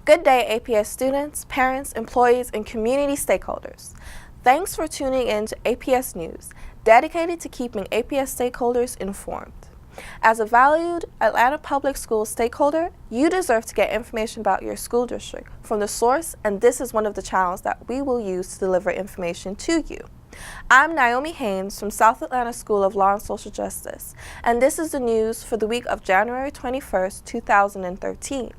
Good day, APS students, parents, employees, and community stakeholders. Thanks for tuning in to APS News, dedicated to keeping APS stakeholders informed. As a valued Atlanta Public Schools stakeholder, you deserve to get information about your school district from the source, and this is one of the channels that we will use to deliver information to you. I'm Naomi Haynes from South Atlanta School of Law and Social Justice, and this is the news for the week of January 21st, 2013.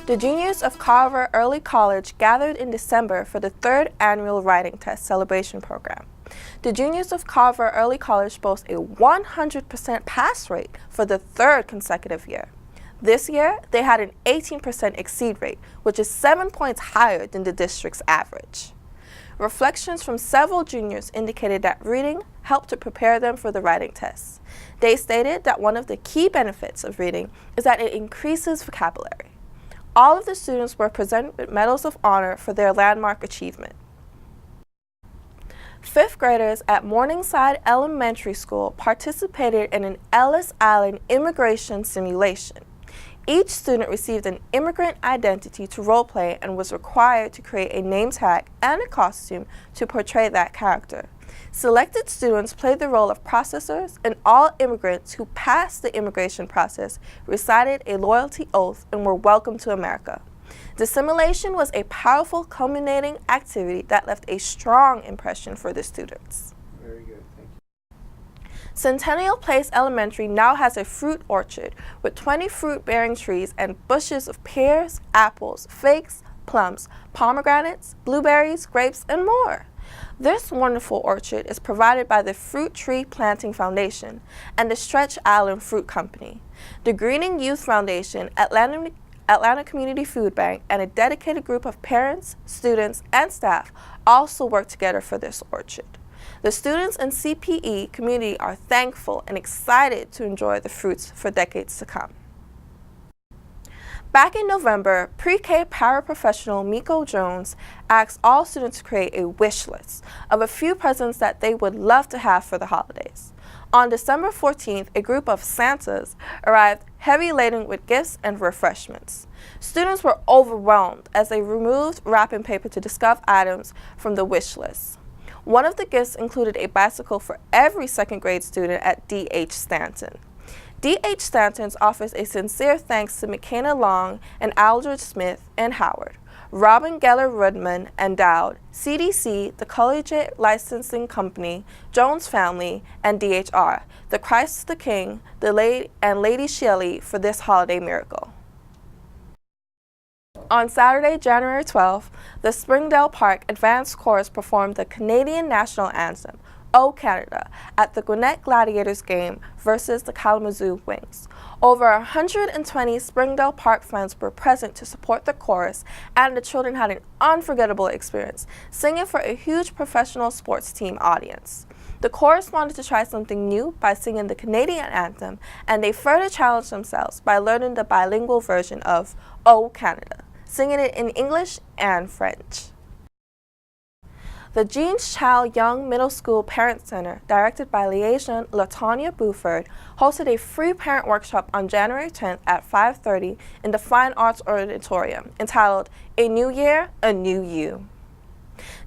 The juniors of Carver Early College gathered in December for the third annual writing test celebration program. The juniors of Carver Early College boast a 100% pass rate for the third consecutive year. This year, they had an 18% exceed rate, which is 7 points higher than the district's average. Reflections from several juniors indicated that reading helped to prepare them for the writing test. They stated that one of the key benefits of reading is that it increases vocabulary. All of the students were presented with medals of honor for their landmark achievement. Fifth graders at Morningside Elementary School participated in an Ellis Island immigration simulation. Each student received an immigrant identity to roleplay and was required to create a name tag and a costume to portray that character. Selected students played the role of processors, and all immigrants who passed the immigration process recited a loyalty oath and were welcomed to America. The simulation was a powerful, culminating activity that left a strong impression for the students. Very good, thank you. Centennial Place Elementary now has a fruit orchard with 20 fruit-bearing trees and bushes of pears, apples, figs, plums, pomegranates, blueberries, grapes, and more. This wonderful orchard is provided by the Fruit Tree Planting Foundation and the Stretch Island Fruit Company. The Greening Youth Foundation, Atlanta Community Food Bank, and a dedicated group of parents, students, and staff also work together for this orchard. The students and CPE community are thankful and excited to enjoy the fruits for decades to come. Back in November, pre-K paraprofessional Miko Jones asked all students to create a wish list of a few presents that they would love to have for the holidays. On December 14th, a group of Santas arrived heavy laden with gifts and refreshments. Students were overwhelmed as they removed wrapping paper to discover items from the wish list. One of the gifts included a bicycle for every second grade student at D.H. Stanton. D.H. Stanton's offers a sincere thanks to McKenna Long and Aldridge Smith and Howard, Robin Geller Rudman and Dowd, CDC, the Collegiate Licensing Company, Jones Family, and DHR, the Christ the King, and Lady Shelley for this holiday miracle. On Saturday, January 12th, the Springdale Park Advanced Chorus performed the Canadian National Anthem, O Canada, at the Gwinnett Gladiators game versus the Kalamazoo Wings. Over 120 Springdale Park fans were present to support the chorus, and the children had an unforgettable experience, singing for a huge professional sports team audience. The chorus wanted to try something new by singing the Canadian anthem, and they further challenged themselves by learning the bilingual version of O Canada, singing it in English and French. The Jeans Child Young Middle School Parent Center, directed by liaison LaTanya Buford, hosted a free parent workshop on January 10th at 5:30 in the Fine Arts Auditorium entitled A New Year, A New You.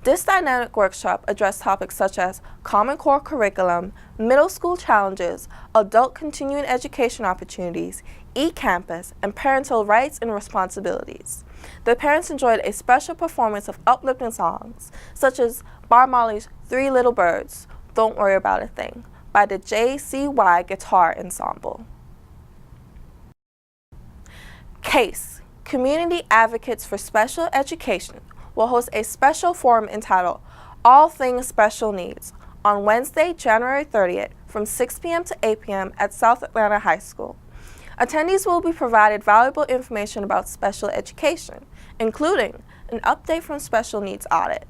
This dynamic workshop addressed topics such as Common Core curriculum, middle school challenges, adult continuing education opportunities, eCampus, and parental rights and responsibilities. The parents enjoyed a special performance of uplifting songs, such as Bar Molly's Three Little Birds, Don't Worry About a Thing, by the JCY Guitar Ensemble. CASE, Community Advocates for Special Education, will host a special forum entitled All Things Special Needs, on Wednesday, January 30th from 6 p.m. to 8 p.m. at South Atlanta High School. Attendees will be provided valuable information about special education, including an update from Special Needs Audit.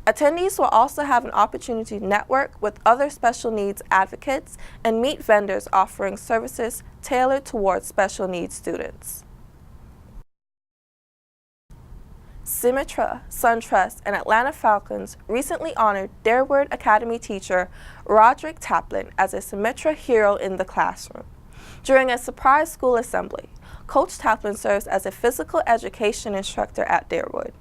Attendees will also have an opportunity to network with other special needs advocates and meet vendors offering services tailored towards special needs students. Symetra, SunTrust, and Atlanta Falcons recently honored Dearwood Academy teacher Roderick Taplin as a Symetra hero in the classroom. During a surprise school assembly, Coach Taplin serves as a physical education instructor at Dearwood.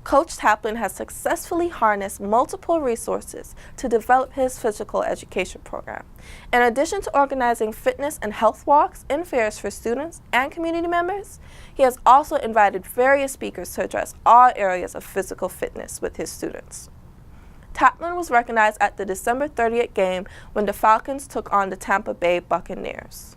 Coach Taplin has successfully harnessed multiple resources to develop his physical education program. In addition to organizing fitness and health walks and fairs for students and community members, he has also invited various speakers to address all areas of physical fitness with his students. Taplin was recognized at the December 30th game when the Falcons took on the Tampa Bay Buccaneers.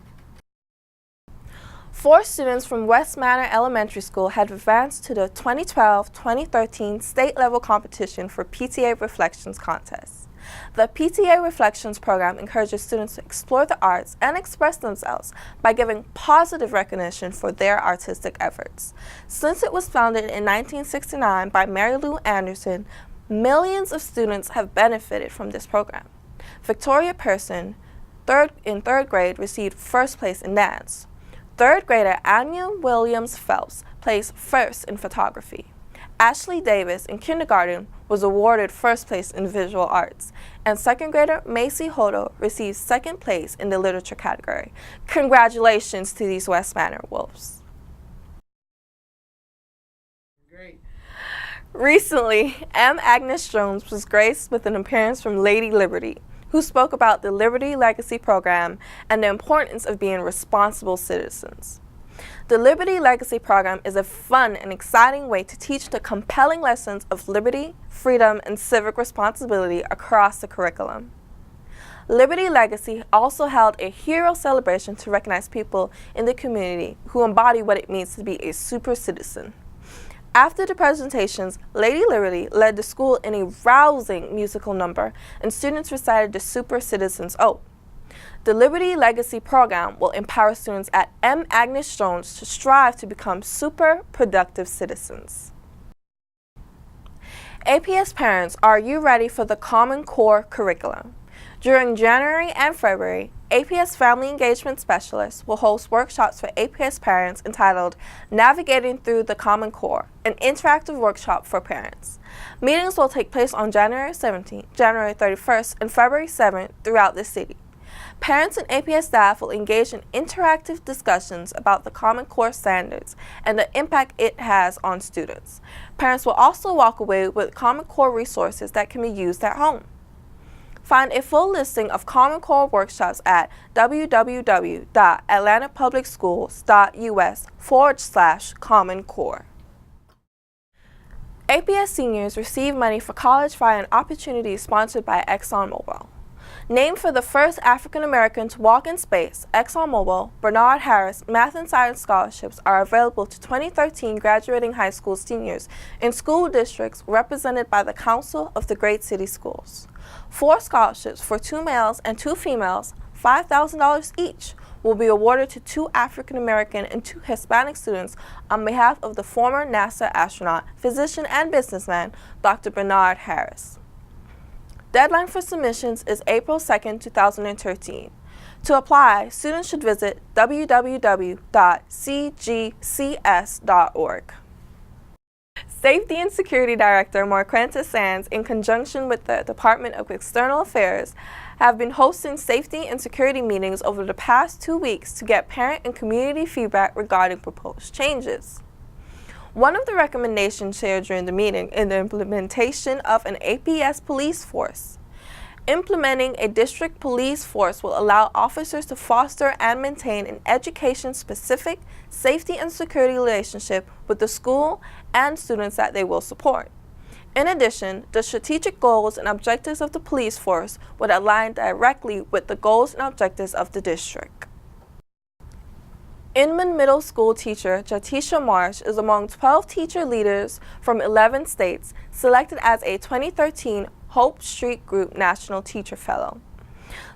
4 students from West Manor Elementary School had advanced to the 2012-2013 state-level competition for PTA Reflections contest. The PTA Reflections program encourages students to explore the arts and express themselves by giving positive recognition for their artistic efforts. Since it was founded in 1969 by Mary Lou Anderson, millions of students have benefited from this program. Victoria Pearson, in third grade, received first place in dance. Third grader Anya Williams Phelps placed first in photography. Ashley Davis in kindergarten was awarded first place in visual arts, and second grader Macy Hodo received second place in the literature category. Congratulations to these West Manor Wolves. Great. Recently, M. Agnes Jones was graced with an appearance from Lady Liberty, who spoke about the Liberty Legacy Program and the importance of being responsible citizens. The Liberty Legacy Program is a fun and exciting way to teach the compelling lessons of liberty, freedom, and civic responsibility across the curriculum. Liberty Legacy also held a hero celebration to recognize people in the community who embody what it means to be a super citizen. After the presentations, Lady Liberty led the school in a rousing musical number, and students recited the Super Citizens Oath. The Liberty Legacy program will empower students at M. Agnes Jones to strive to become super productive citizens. APS parents, are you ready for the Common Core curriculum? During January and February, APS Family Engagement Specialists will host workshops for APS parents entitled Navigating Through the Common Core, an interactive workshop for parents. Meetings will take place on January 17th, January 31st, and February 7th throughout the city. Parents and APS staff will engage in interactive discussions about the Common Core standards and the impact it has on students. Parents will also walk away with Common Core resources that can be used at home. Find a full listing of Common Core workshops at www.atlantapublicschools.us/Common Core. APS seniors receive money for college via an opportunity sponsored by ExxonMobil. Named for the first African American to walk in space, ExxonMobil Bernard Harris Math and Science scholarships are available to 2013 graduating high school seniors in school districts represented by the Council of the Great City Schools. 4 scholarships for 2 males and 2 females, $5,000 each, will be awarded to 2 African American and 2 Hispanic students on behalf of the former NASA astronaut, physician, and businessman, Dr. Bernard Harris. Deadline for submissions is April 2nd, 2013. To apply, students should visit www.cgcs.org. Safety and Security Director Marquenta Sands, in conjunction with the Department of External Affairs, have been hosting safety and security meetings over the past 2 weeks to get parent and community feedback regarding proposed changes. One of the recommendations shared during the meeting is the implementation of an APS police force. Implementing a district police force will allow officers to foster and maintain an education-specific safety and security relationship with the school and students that they will support. In addition, the strategic goals and objectives of the police force would align directly with the goals and objectives of the district. Inman Middle School teacher Jatisha Marsh is among 12 teacher leaders from 11 states selected as a 2013 Hope Street Group National Teacher Fellow.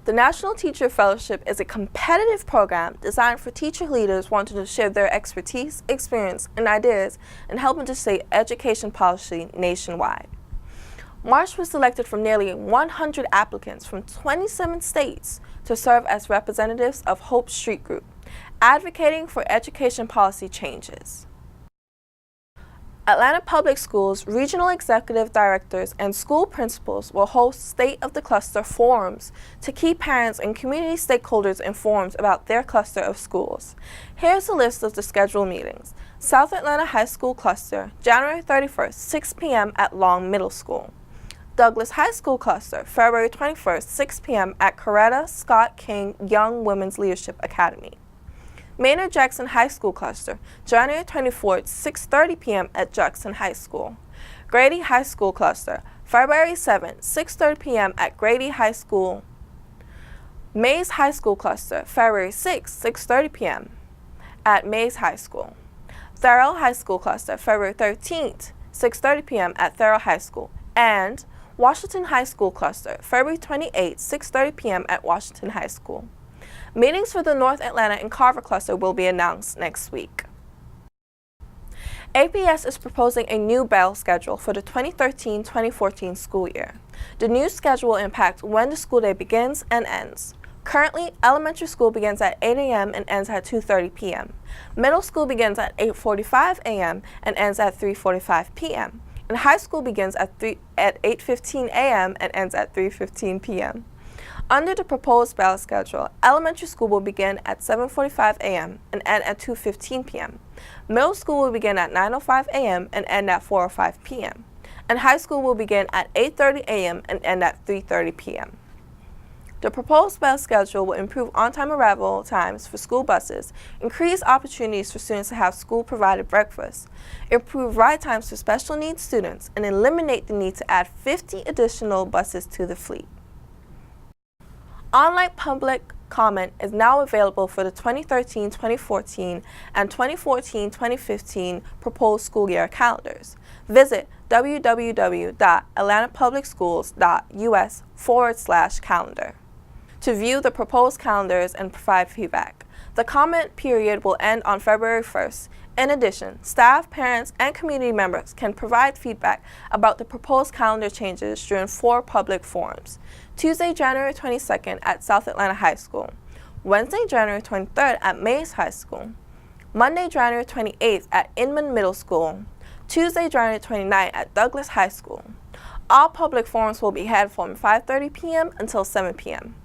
The National Teacher Fellowship is a competitive program designed for teacher leaders wanting to share their expertise, experience, and ideas in helping to shape education policy nationwide. Marsh was selected from nearly 100 applicants from 27 states to serve as representatives of Hope Street Group, advocating for education policy changes. Atlanta Public Schools regional executive directors and school principals will host State of the Cluster forums to keep parents and community stakeholders informed about their cluster of schools. Here's a list of the scheduled meetings. South Atlanta High School Cluster, January 31st, 6 p.m. at Long Middle School. Douglas High School Cluster, February 21st, 6 p.m. at Coretta Scott King Young Women's Leadership Academy. Maynard Jackson High School Cluster, January 24th, 6:30 p.m. at Jackson High School. Grady High School Cluster, February 7th, 6:30 p.m. at Grady High School. Mays High School Cluster, February 6th, 6:30 p.m. at Mays High School. Thurl High School Cluster, February 13th, 6:30 p.m. at Thurl High School. And Washington High School Cluster, February 28th, 6:30 p.m. at Washington High School. Meetings for the North Atlanta and Carver Cluster will be announced next week. APS is proposing a new bell schedule for the 2013-2014 school year. The new schedule will impact when the school day begins and ends. Currently, elementary school begins at 8 a.m. and ends at 2:30 p.m. Middle school begins at 8:45 a.m. and ends at 3:45 p.m. And high school begins at 8:15 a.m. and ends at 3:15 p.m. Under the proposed bell schedule, elementary school will begin at 7:45 a.m. and end at 2:15 p.m. Middle school will begin at 9:05 a.m. and end at 4:05 p.m. And high school will begin at 8:30 a.m. and end at 3:30 p.m. The proposed bell schedule will improve on-time arrival times for school buses, increase opportunities for students to have school-provided breakfast, improve ride times for special needs students, and eliminate the need to add 50 additional buses to the fleet. Online public comment is now available for the 2013-2014 and 2014-2015 proposed school year calendars. Visit www.atlantapublicschools.us/calendar to view the proposed calendars and provide feedback. The comment period will end on February 1st. In addition, staff, parents, and community members can provide feedback about the proposed calendar changes during 4 public forums: Tuesday, January 22nd at South Atlanta High School, Wednesday, January 23rd at Mays High School, Monday, January 28th at Inman Middle School, Tuesday, January 29th at Douglas High School. All public forums will be held from 5:30 p.m. until 7 p.m.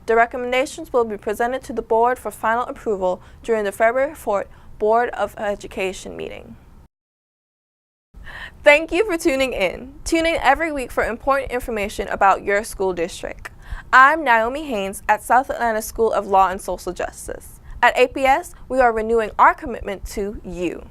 The recommendations will be presented to the board for final approval during the February 4th Board of Education meeting. Thank you for tuning in. Tune in every week for important information about your school district. I'm Naomi Haynes at South Atlanta School of Law and Social Justice. At APS, we are renewing our commitment to you.